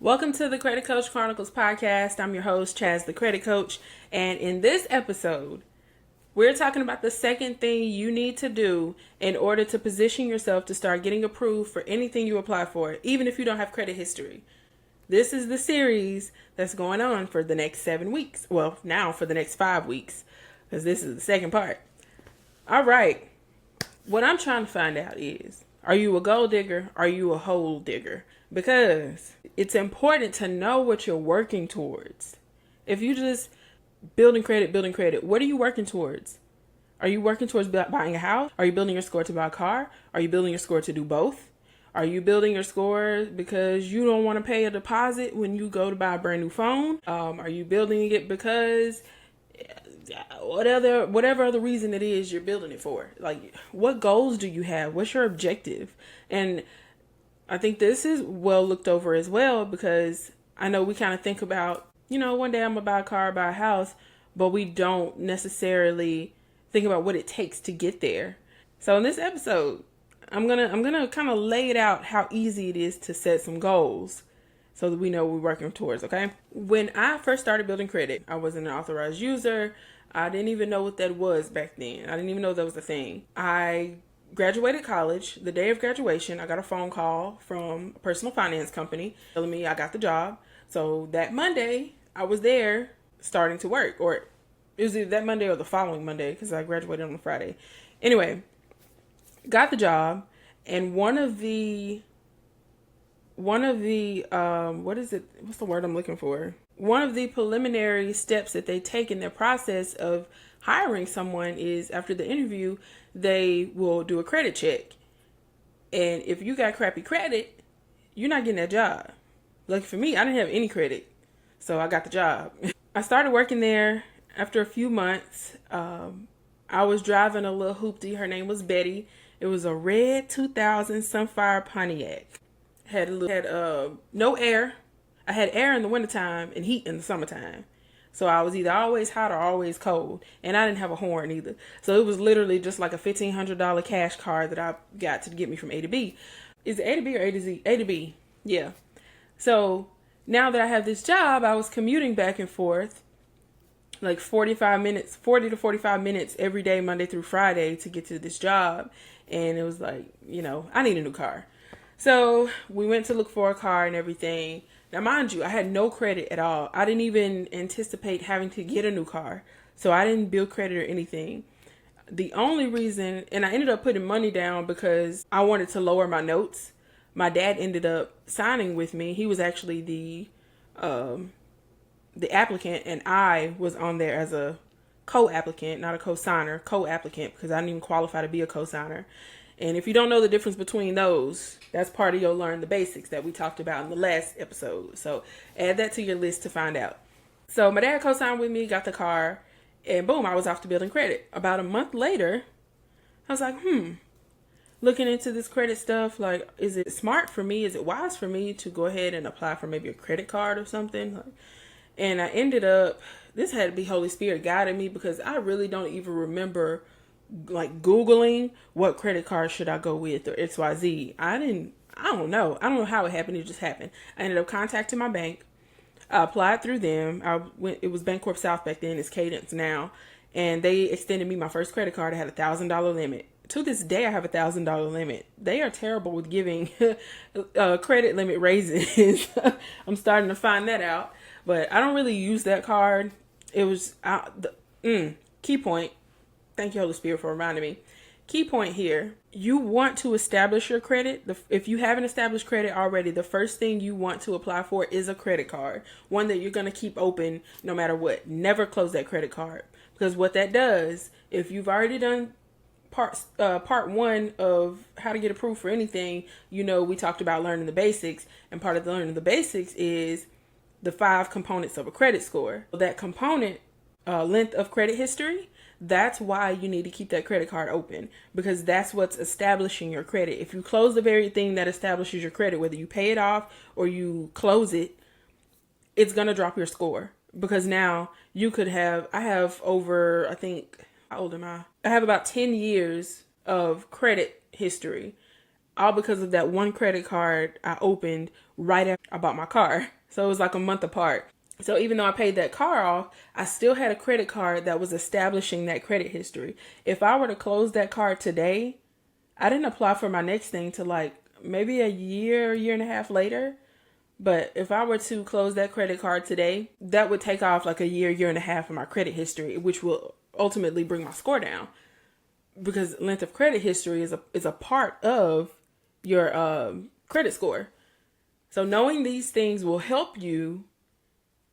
Welcome to the Credit Coach Chronicles podcast. I'm your host, Chaz the Credit Coach. And in this episode, we're talking about the second thing you need to do in order to position yourself to start getting approved for anything you apply for, even if you don't have credit history. This is the series that's going on for the next 7 weeks. Well, now for the next 5 weeks, because this is the second part. All right. What I'm trying to find out is, are you a gold digger? Are you a hole digger? Because it's important to know what you're working towards. If you just building credit, what are you working towards? Are you working towards buying a house? Are you building your score to buy a car? Are you building your score to do both? Are you building your score because you don't want to pay a deposit when you go to buy a brand new phone? Are you building it because whatever other reason it is you're building it for? Like, what goals do you have? What's your objective? And I think this is well looked over as well, because I know we kind of think about, one day I'm gonna buy a car, buy a house, but we don't necessarily think about what it takes to get there. So in this episode, I'm gonna kind of lay it out how easy it is to set some goals so that we know what we're working towards, okay? When I first started building credit, I wasn't an authorized user. I didn't even know what that was back then. I didn't even know that was a thing. I graduated college. The day of graduation, I got a phone call from a personal finance company telling me I got the job. So that Monday, I was there starting to work, or it was either that Monday or the following Monday, because I graduated on a Friday. Anyway, got the job, and one of the what is it? What's the word I'm looking for? One of the preliminary steps that they take in their process of hiring someone is, after the interview, they will do a credit check. And if you got crappy credit, you're not getting that job. Lucky for me, I didn't have any credit, so I got the job. I started working there after a few months. I was driving a little hoopty. Her name was Betty. It was a red 2000 Sunfire Pontiac. Had no air. I had air in the wintertime and heat in the summertime. So I was either always hot or always cold. And I didn't have a horn either. So it was literally just like a $1,500 cash card that I got to get me from A to B. Is it A to B or A to Z? A to B. Yeah. So now that I have this job, I was commuting back and forth like 40 to 45 minutes every day, Monday through Friday, to get to this job. And it was like, I need a new car. So we went to look for a car and everything. Now, mind you, I had no credit at all. I didn't even anticipate having to get a new car. So I didn't build credit or anything. The only reason, and I ended up putting money down because I wanted to lower my notes. My dad ended up signing with me. He was actually the applicant, and I was on there as a co-applicant, not a co-signer, co-applicant, because I didn't even qualify to be a co-signer. And if you don't know the difference between those, that's part of your learn the basics that we talked about in the last episode. So add that to your list to find out. So my dad co-signed with me, got the car, and boom, I was off to building credit. About a month later, I was like, looking into this credit stuff, like, is it smart for me? Is it wise for me to go ahead and apply for maybe a credit card or something? And I ended up, this had to be Holy Spirit guiding me, because I really don't even remember like Googling what credit card should I go with or XYZ. I don't know. I don't know how it happened. It just happened. I ended up contacting my bank. I applied through them. It was Bancorp South back then. It's Cadence now. And they extended me my first credit card. I had $1,000 limit. To this day, I have $1,000 limit. They are terrible with giving credit limit raises. I'm starting to find that out. But I don't really use that card. It was key point. Thank you, Holy Spirit, for reminding me. Key point here. You want to establish your credit. If you haven't established credit already, the first thing you want to apply for is a credit card. One that you're going to keep open no matter what. Never close that credit card. Because what that does, if you've already done part one of how to get approved for anything, we talked about learning the basics. And part of the learning the basics is the 5 components of a credit score. That component, length of credit history, that's why you need to keep that credit card open, because that's what's establishing your credit. If you close the very thing that establishes your credit, whether you pay it off or you close it, it's going to drop your score, because now I have over, I think, how old am I? I have about 10 years of credit history. all because of that one credit card I opened right after I bought my car. So it was like a month apart. So even though I paid that car off, I still had a credit card that was establishing that credit history. If I were to close that card today, I didn't apply for my next thing to like maybe a year and a half later. But if I were to close that credit card today, that would take off like a year and a half of my credit history, which will ultimately bring my score down. Because length of credit history is a part of your credit score. So knowing these things will help you.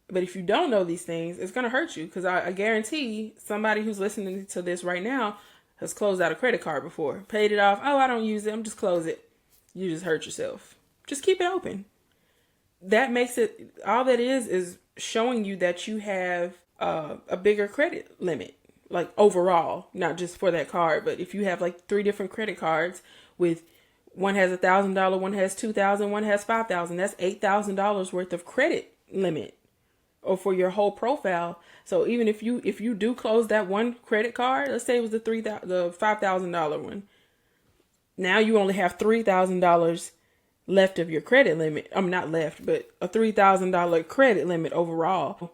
But if you don't know these things, it's going to hurt you. Because I guarantee somebody who's listening to this right now has closed out a credit card before. Paid it off. Oh, I don't use it. I'm just close it. You just hurt yourself. Just keep it open. That makes it, all that is showing you that you have a bigger credit limit. Like overall, not just for that card. But if you have like 3 different credit cards with one has $1,000, one has $2,000, one has $5,000. That's $8,000 worth of credit limit. Or for your whole profile. So even if you do close that one credit card, let's say it was the $5,000 one. Now you only have $3,000 left of your credit limit. I'm not left, but a $3,000 credit limit overall.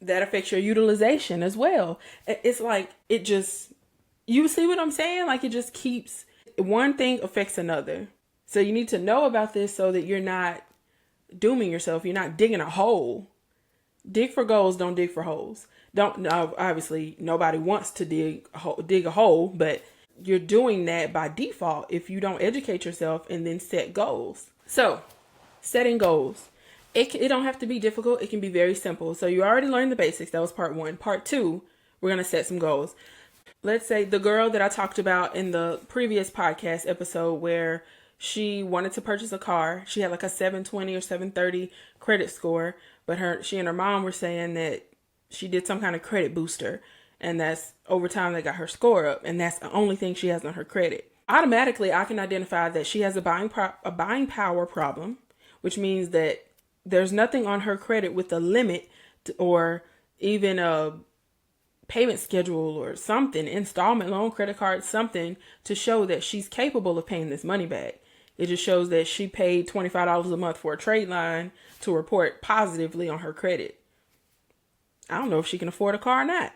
That affects your utilization as well. It's like you see what I'm saying? Like it just keeps, one thing affects another. So you need to know about this so that you're not dooming yourself. You're not digging a hole. Dig for goals, don't dig for holes. Obviously, nobody wants to dig a hole, but you're doing that by default if you don't educate yourself and then set goals. So, setting goals. It don't have to be difficult. It can be very simple. So you already learned the basics. That was part 1. Part 2, we're going to set some goals. Let's say the girl that I talked about in the previous podcast episode where she wanted to purchase a car. She had like a 720 or 730 credit score, but she and her mom were saying that she did some kind of credit booster, and that's over time that got her score up, and that's the only thing she has on her credit. Automatically, I can identify that she has a buying power problem, which means that there's nothing on her credit with a limit or even a payment schedule or something, installment loan, credit card, something to show that she's capable of paying this money back. It just shows that she paid $25 a month for a trade line to report positively on her credit. I don't know if she can afford a car or not.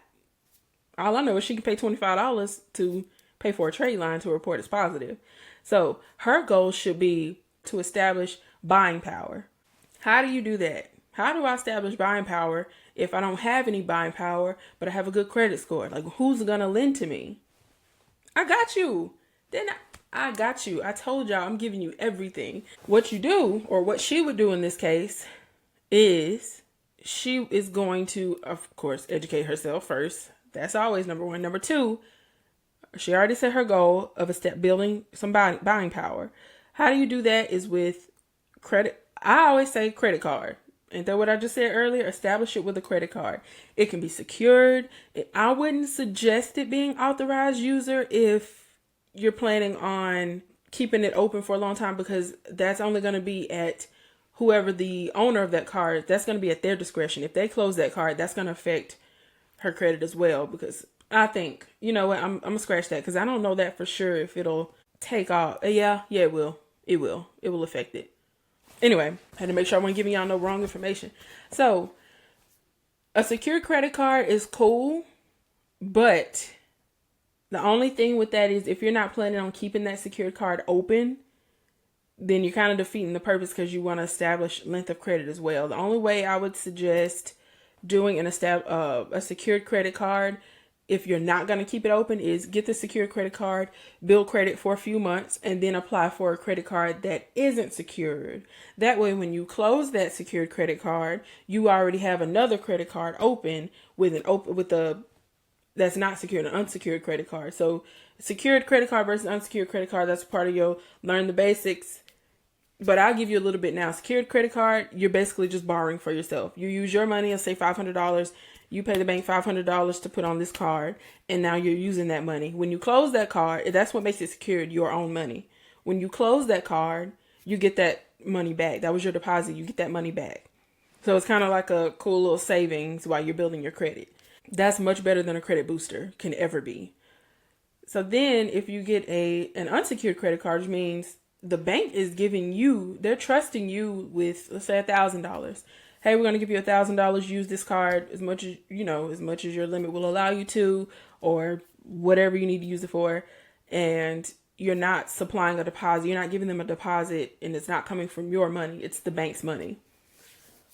All I know is she can pay $25 to pay for a trade line to report it's positive. So her goal should be to establish buying power. How do you do that? How do I establish buying power if I don't have any buying power, but I have a good credit score? Like, who's going to lend to me? I got you. I got you. I told y'all I'm giving you everything. What you do, or what she would do in this case, is she is going to, of course, educate herself first. That's always number 1. Number 2, she already set her goal of building some buying power. How do you do that is with credit. I always say credit card. Ain't that what I just said earlier? Establish it with a credit card. It can be secured. I wouldn't suggest it being authorized user if you're planning on keeping it open for a long time, because that's only going to be at whoever the owner of that card, that's going to be at their discretion. If they close that card, that's going to affect her credit as well, because I think, you know what, I'm going to scratch that because I don't know that for sure if it'll take off. Yeah, it will. It will affect it. Anyway, I had to make sure I wasn't giving y'all no wrong information. So, a secured credit card is cool, but the only thing with that is if you're not planning on keeping that secured card open, then you're kind of defeating the purpose because you want to establish length of credit as well. The only way I would suggest doing a secured credit card, if you're not going to keep it open, is get the secured credit card, build credit for a few months, and then apply for a credit card that isn't secured. That way, when you close that secured credit card, you already have another credit card open that's not secured, an unsecured credit card. So secured credit card versus unsecured credit card, that's part of your learn the basics. But I'll give you a little bit now. Secured credit card, you're basically just borrowing for yourself. You use your money and say $500. You pay the bank $500 to put on this card, and now you're using that money. When you close that card, that's what makes it secured, your own money. When you close that card, you get that money back. That was your deposit. You get that money back. So it's kind of like a cool little savings while you're building your credit. That's much better than a credit booster can ever be. So then if you get an unsecured credit card, which means the bank is giving you, they're trusting you with, let's say, $1,000. Hey, we're going to give you $1,000. Use this card as much as, as much as your limit will allow you to, or whatever you need to use it for. And you're not supplying a deposit. You're not giving them a deposit, and it's not coming from your money. It's the bank's money.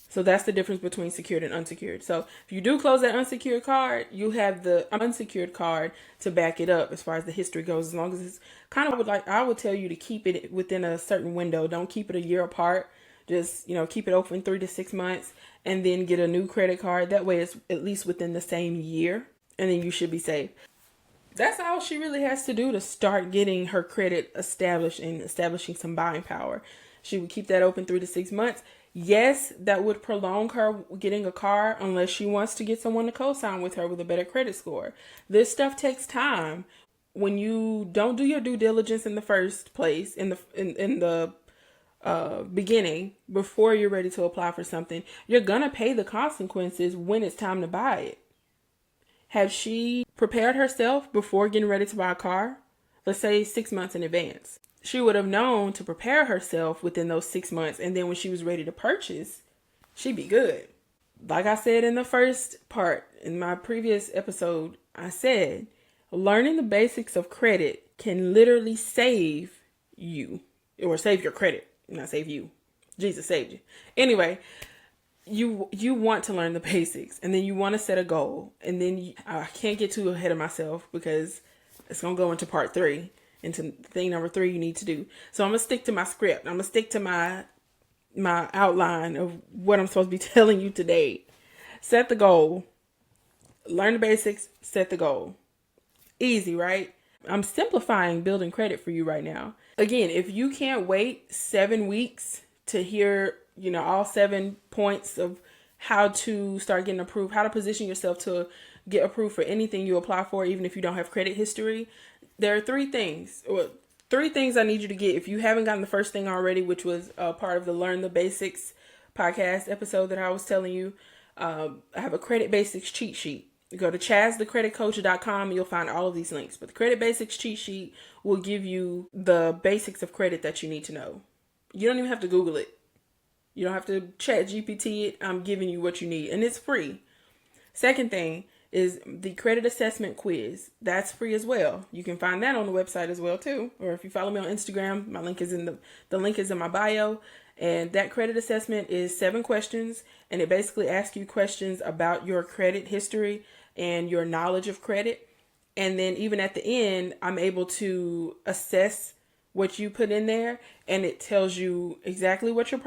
So that's the difference between secured and unsecured. So if you do close that unsecured card, you have the unsecured card to back it up as far as the history goes. As long as it's kind of I would tell you to keep it within a certain window. Don't keep it a year apart. Just, keep it open 3 to 6 months and then get a new credit card. That way it's at least within the same year, and then you should be safe. That's all she really has to do to start getting her credit established and establishing some buying power. She would keep that open 3 to 6 months. Yes, that would prolong her getting a car unless she wants to get someone to co-sign with her with a better credit score. This stuff takes time. When you don't do your due diligence in the first place, in the beginning, before you're ready to apply for something, you're gonna pay the consequences when it's time to buy it. Have she prepared herself before getting ready to buy a car? Let's say 6 months in advance. She would have known to prepare herself within those 6 months. And then when she was ready to purchase, she'd be good. Like I said in the first part, in my previous episode, I said, learning the basics of credit can literally save you, or save your credit, not save you. Jesus saved you. Anyway, you want to learn the basics, and then you want to set a goal. And then I can't get too ahead of myself because it's going to go into part 3. Into thing number 3 you need to do. So I'm going to stick to my script. I'm going to stick to my outline of what I'm supposed to be telling you today. Set the goal. Learn the basics. Set the goal. Easy, right? I'm simplifying building credit for you right now. Again, if you can't wait 7 weeks to hear, all 7 points of how to start getting approved, how to position yourself to get approved for anything you apply for, even if you don't have credit history, there are 3 things I need you to get. If you haven't gotten the first thing already, which was part of the Learn the Basics podcast episode that I was telling you, I have a credit basics cheat sheet. You go to chazthecreditcoach.com and you'll find all of these links. But the credit basics cheat sheet will give you the basics of credit that you need to know. You don't even have to Google it. You don't have to chat GPT it. I'm giving you what you need, and it's free. Second thing is the credit assessment quiz. That's free as well. You can find that on the website as well too. Or if you follow me on Instagram, my link is in the link is in my bio. And that credit assessment is 7 questions, and it basically asks you questions about your credit history and your knowledge of credit. And then even at the end, I'm able to assess what you put in there, and it tells you exactly what your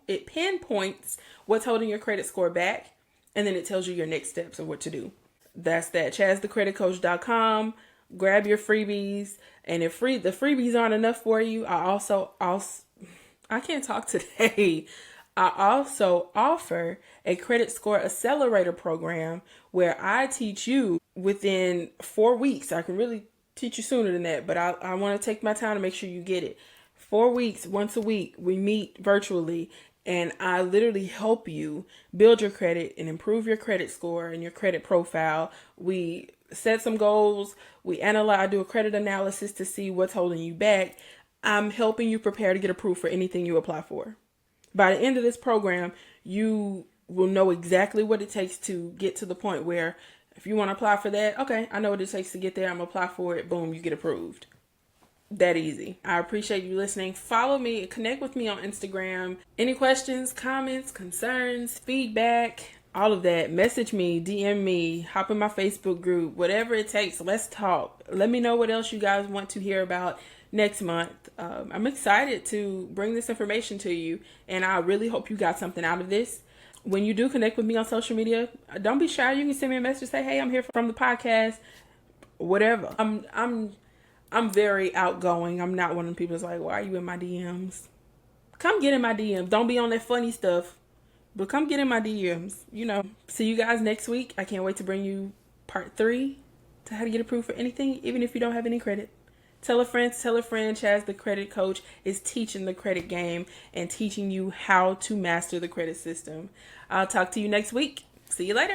it pinpoints what's holding your credit score back. And then it tells you your next steps of what to do. That's that. chazthecreditcoach.com. Grab your freebies. And if the freebies aren't enough for you, I can't talk today. I also offer a credit score accelerator program where I teach you within 4 weeks. I can really teach you sooner than that, but I want to take my time to make sure you get it. 4 weeks, once a week, we meet virtually. And I literally help you build your credit and improve your credit score and your credit profile. We set some goals. We analyze, I do a credit analysis to see what's holding you back. I'm helping you prepare to get approved for anything you apply for. By the end of this program, you will know exactly what it takes to get to the point where if you want to apply for that, okay, I know what it takes to get there. I'm going to apply for it. Boom, you get approved. That easy. I appreciate you listening. Follow me, connect with me on Instagram. Any questions, comments, concerns, feedback, all of that, message me, DM me, hop in my Facebook group, whatever it takes. Let's talk. Let me know what else you guys want to hear about next month. I'm excited to bring this information to you, and I really hope you got something out of this. When you do connect with me on social media, don't be shy. You can send me a message, say, hey, I'm here from the podcast, whatever. I'm very outgoing. I'm not one of the people that's like, why are you in my DMs? Come get in my DMs. Don't be on that funny stuff, but come get in my DMs. See you guys next week. I can't wait to bring you part 3 to how to get approved for anything, even if you don't have any credit. Tell a friend. Chaz the Credit Coach is teaching the credit game and teaching you how to master the credit system. I'll talk to you next week. See you later.